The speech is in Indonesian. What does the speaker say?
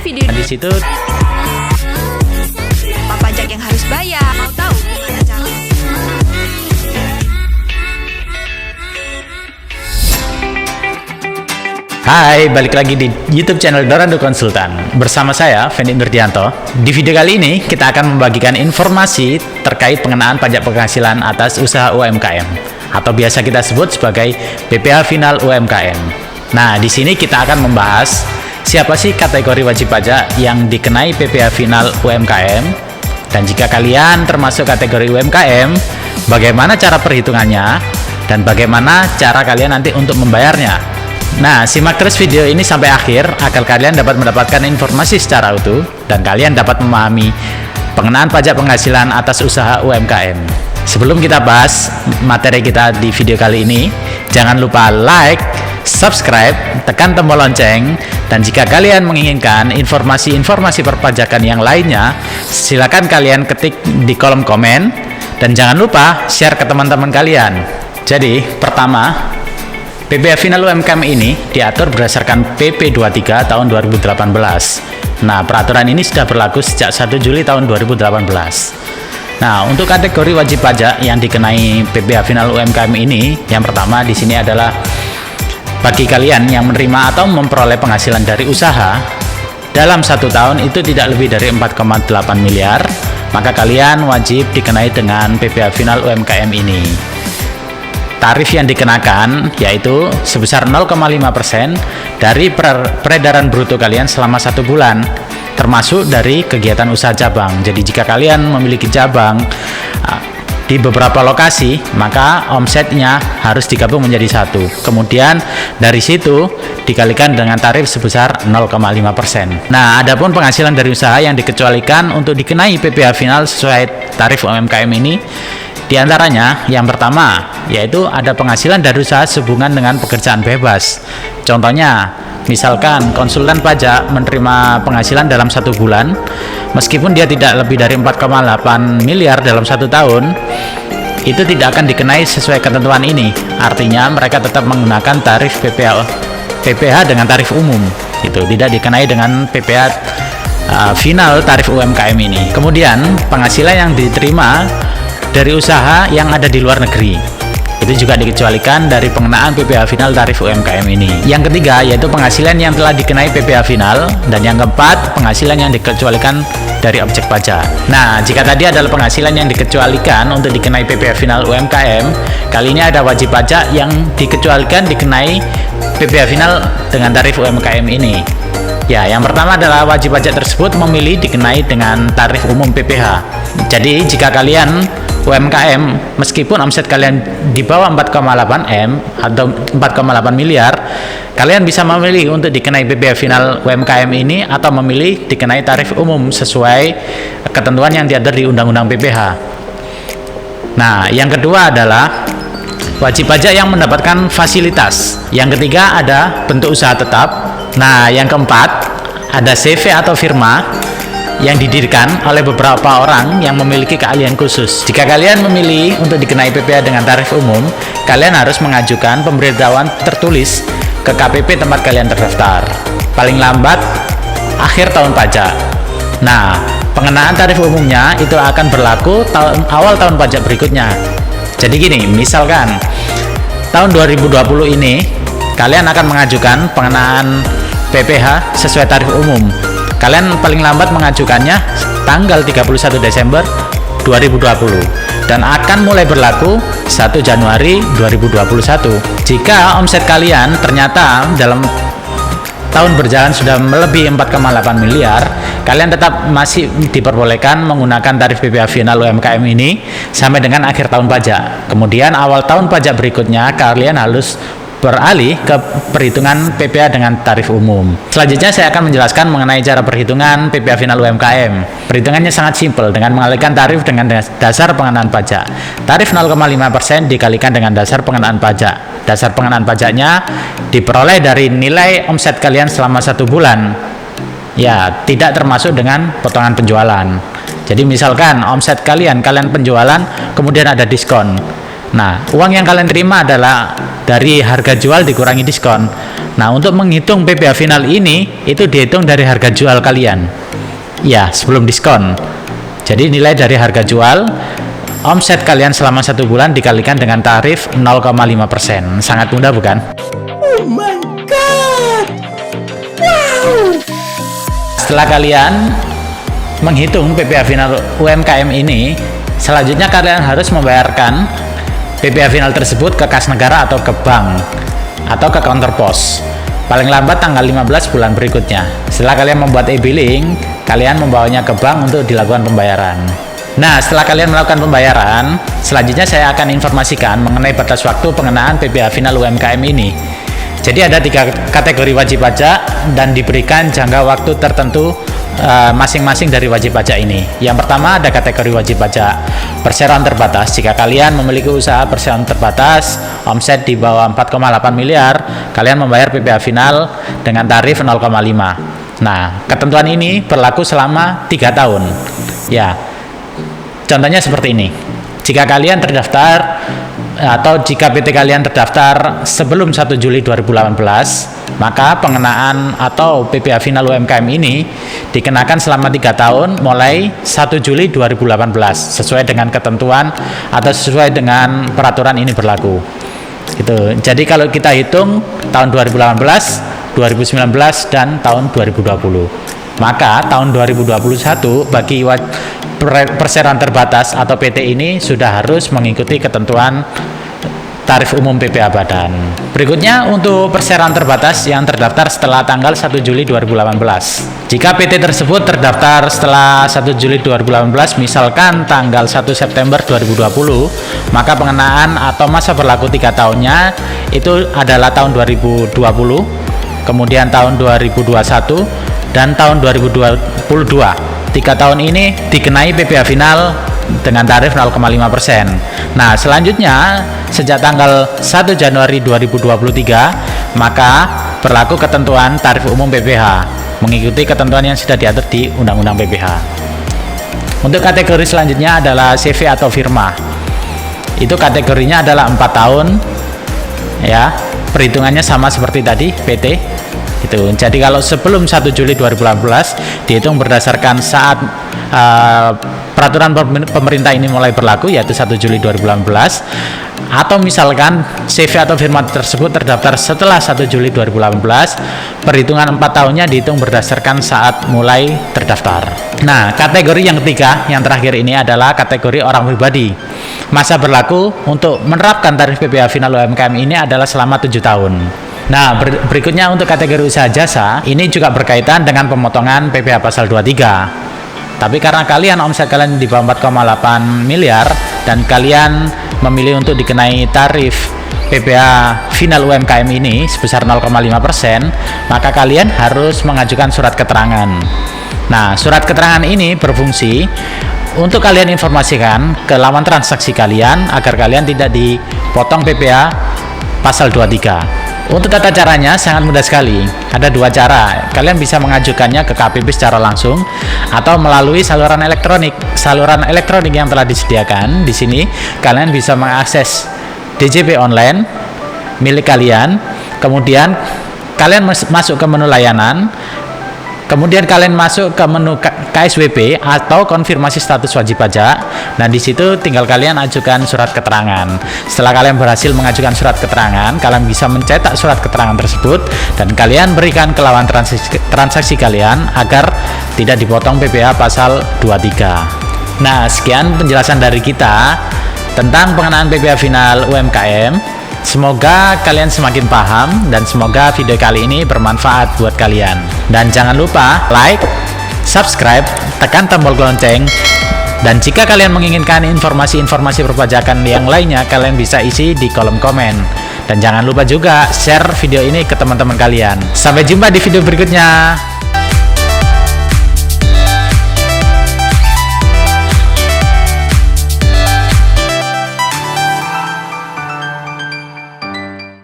video di situ. apa pajak yang harus bayar. Mau tahu gimana cara? Hai, balik lagi di YouTube channel Dorando Konsultan. Bersama saya, Fendi Nurdianto. Di video kali ini, kita akan membagikan informasi terkait pengenaan pajak penghasilan atas usaha UMKM, atau biasa kita sebut sebagai PPh Final UMKM. Nah, di sini kita akan membahas siapa sih kategori wajib pajak yang dikenai PPh Final UMKM, dan jika kalian termasuk kategori UMKM, bagaimana cara perhitungannya, dan bagaimana cara kalian nanti untuk membayarnya. Nah, simak terus video ini sampai akhir agar kalian dapat mendapatkan informasi secara utuh dan kalian dapat memahami pengenaan pajak penghasilan atas usaha UMKM. Sebelum kita bahas materi kita di video kali ini, jangan lupa like, subscribe, tekan tombol lonceng, dan jika kalian menginginkan informasi-informasi perpajakan yang lainnya, silakan kalian ketik di kolom komen dan jangan lupa share ke teman-teman kalian. Jadi, pertama, PPh Final UMKM ini diatur berdasarkan PP 23 tahun 2018. Nah, peraturan ini sudah berlaku sejak 1 Juli tahun 2018. Nah, untuk kategori wajib pajak yang dikenai PPh Final UMKM ini, yang pertama di sini adalah bagi kalian yang menerima atau memperoleh penghasilan dari usaha dalam 1 tahun itu tidak lebih dari 4,8 miliar, maka kalian wajib dikenai dengan PPh Final UMKM ini. Tarif yang dikenakan yaitu sebesar 0,5% dari peredaran bruto kalian selama 1 bulan, termasuk dari kegiatan usaha cabang. Jadi jika kalian memiliki cabang di beberapa lokasi, maka omsetnya harus digabung menjadi satu. Kemudian dari situ dikalikan dengan tarif sebesar 0,5%. Nah, adapun penghasilan dari usaha yang dikecualikan untuk dikenai PPh Final sesuai tarif UMKM ini, di antaranya yang pertama yaitu ada penghasilan dari usaha sehubungan dengan pekerjaan bebas. Contohnya, misalkan konsultan pajak menerima penghasilan dalam 1 bulan, meskipun dia tidak lebih dari 4,8 miliar dalam 1 tahun, itu tidak akan dikenai sesuai ketentuan ini. Artinya mereka tetap menggunakan tarif PPh dengan tarif umum, itu tidak dikenai dengan PPh Final tarif UMKM ini. Kemudian penghasilan yang diterima dari usaha yang ada di luar negeri itu juga dikecualikan dari pengenaan PPh Final tarif UMKM ini. Yang ketiga yaitu penghasilan yang telah dikenai PPh Final, dan yang keempat penghasilan yang dikecualikan dari objek pajak. Nah, jika tadi adalah penghasilan yang dikecualikan untuk dikenai PPh Final UMKM, kali ini ada wajib pajak yang dikecualikan dikenai PPh Final dengan tarif UMKM ini. Ya, yang pertama adalah wajib pajak tersebut memilih dikenai dengan tarif umum PPh. Jadi jika kalian UMKM, meskipun omset kalian di bawah 4,8 M atau 4,8 miliar, kalian bisa memilih untuk dikenai PPh Final UMKM ini atau memilih dikenai tarif umum sesuai ketentuan yang diatur di Undang-Undang PPh. Nah, yang kedua adalah wajib pajak yang mendapatkan fasilitas. Yang ketiga ada bentuk usaha tetap. Nah, yang keempat ada CV atau firma yang didirikan oleh beberapa orang yang memiliki keahlian khusus. Jika kalian memilih untuk dikenai PPh dengan tarif umum, kalian harus mengajukan pemberitahuan tertulis ke KPP tempat kalian terdaftar paling lambat akhir tahun pajak. Nah, pengenaan tarif umumnya itu akan berlaku awal tahun pajak berikutnya. Jadi gini, misalkan tahun 2020 ini kalian akan mengajukan pengenaan PPh sesuai tarif umum. Kalian paling lambat mengajukannya tanggal 31 Desember 2020 dan akan mulai berlaku 1 Januari 2021. Jika omset kalian ternyata dalam tahun berjalan sudah melebihi 4,8 miliar, kalian tetap masih diperbolehkan menggunakan tarif PPh Final UMKM ini sampai dengan akhir tahun pajak. Kemudian awal tahun pajak berikutnya kalian harus beralih ke perhitungan PPh dengan tarif umum. Selanjutnya saya akan menjelaskan mengenai cara perhitungan PPh Final UMKM. Perhitungannya sangat simpel dengan mengalihkan tarif dengan dasar pengenaan pajak. Tarif 0,5% dikalikan dengan dasar pengenaan pajak. Dasar pengenaan pajaknya diperoleh dari nilai omset kalian selama 1 bulan. Ya, tidak termasuk dengan potongan penjualan. Jadi misalkan omset kalian penjualan kemudian ada diskon. Nah, uang yang kalian terima adalah dari harga jual dikurangi diskon. Nah, untuk menghitung PPh final ini, itu dihitung dari harga jual kalian. Ya, sebelum diskon. Jadi nilai dari harga jual, omset kalian selama 1 bulan dikalikan dengan tarif 0,5%. Sangat mudah bukan? Oh my god! Wow! Setelah kalian menghitung PPh final UMKM ini, selanjutnya kalian harus membayarkan PPh final tersebut ke kas negara atau ke bank atau ke counter pos paling lambat tanggal 15 bulan berikutnya. Setelah kalian membuat e-billing, kalian membawanya ke bank untuk dilakukan pembayaran. Nah, setelah kalian melakukan pembayaran, selanjutnya saya akan informasikan mengenai batas waktu pengenaan PPh final UMKM ini. Jadi ada 3 kategori wajib pajak dan diberikan jangka waktu tertentu masing-masing dari wajib pajak ini. Yang pertama ada kategori wajib pajak perseroan terbatas. Jika kalian memiliki usaha perseroan terbatas, omset di bawah 4,8 miliar, kalian membayar PPh final dengan tarif 0,5. Nah, ketentuan ini berlaku selama 3 tahun. Ya, contohnya seperti ini. Jika kalian terdaftar atau jika PT kalian terdaftar sebelum 1 Juli 2018, maka pengenaan atau PPh final UMKM ini dikenakan selama 3 tahun mulai 1 Juli 2018 sesuai dengan ketentuan atau sesuai dengan peraturan ini berlaku. Gitu. Jadi kalau kita hitung tahun 2018, 2019 dan tahun 2020, maka tahun 2021 bagi perseroan terbatas atau PT ini sudah harus mengikuti ketentuan tarif umum PPh Badan. Berikutnya untuk perseroan terbatas yang terdaftar setelah tanggal 1 Juli 2018. Jika PT tersebut terdaftar setelah 1 Juli 2018, misalkan tanggal 1 September 2020, maka pengenaan atau masa berlaku 3 tahunnya itu adalah tahun 2020, kemudian tahun 2021, dan tahun 2022. 3 tahun ini dikenai PPh final dengan tarif 0,5%. Nah, selanjutnya sejak tanggal 1 Januari 2023 maka berlaku ketentuan tarif umum PPh mengikuti ketentuan yang sudah diatur di Undang-Undang PPh. Untuk kategori selanjutnya adalah CV atau firma. Itu kategorinya adalah 4 tahun. Ya, perhitungannya sama seperti tadi PT. Itu. Jadi kalau sebelum 1 Juli 2018 dihitung berdasarkan saat peraturan pemerintah ini mulai berlaku, yaitu 1 Juli 2018, atau misalkan CV atau firma tersebut terdaftar setelah 1 Juli 2018, perhitungan 4 tahunnya dihitung berdasarkan saat mulai terdaftar. Nah, kategori yang ketiga, yang terakhir ini adalah kategori orang pribadi. Masa berlaku untuk menerapkan tarif PPh final UMKM ini adalah selama 7 tahun. Nah, berikutnya untuk kategori usaha jasa, ini juga berkaitan dengan pemotongan PPh pasal 23. Tapi karena kalian omset kalian di bawah 4,8 miliar dan kalian memilih untuk dikenai tarif PPh final UMKM ini sebesar 0,5%, maka kalian harus mengajukan surat keterangan. Nah, surat keterangan ini berfungsi untuk kalian informasikan ke lawan transaksi kalian agar kalian tidak dipotong PPh pasal 23. Untuk tata caranya sangat mudah sekali. Ada 2 cara. Kalian bisa mengajukannya ke KPP secara langsung atau melalui saluran elektronik. Saluran elektronik yang telah disediakan di sini, kalian bisa mengakses DJP online milik kalian. Kemudian kalian masuk ke menu layanan. Kemudian kalian masuk ke menu KSWP atau konfirmasi status wajib pajak. Nah, di situ tinggal kalian ajukan surat keterangan. Setelah kalian berhasil mengajukan surat keterangan, kalian bisa mencetak surat keterangan tersebut dan kalian berikan ke lawan transaksi kalian agar tidak dipotong PPh pasal 23. Nah, sekian penjelasan dari kita tentang pengenaan PPh final UMKM. Semoga kalian semakin paham dan semoga video kali ini bermanfaat buat kalian. Dan jangan lupa like, subscribe, tekan tombol lonceng. Dan jika kalian menginginkan informasi-informasi perpajakan yang lainnya, kalian bisa isi di kolom komen. Dan jangan lupa juga share video ini ke teman-teman kalian. Sampai jumpa di video berikutnya.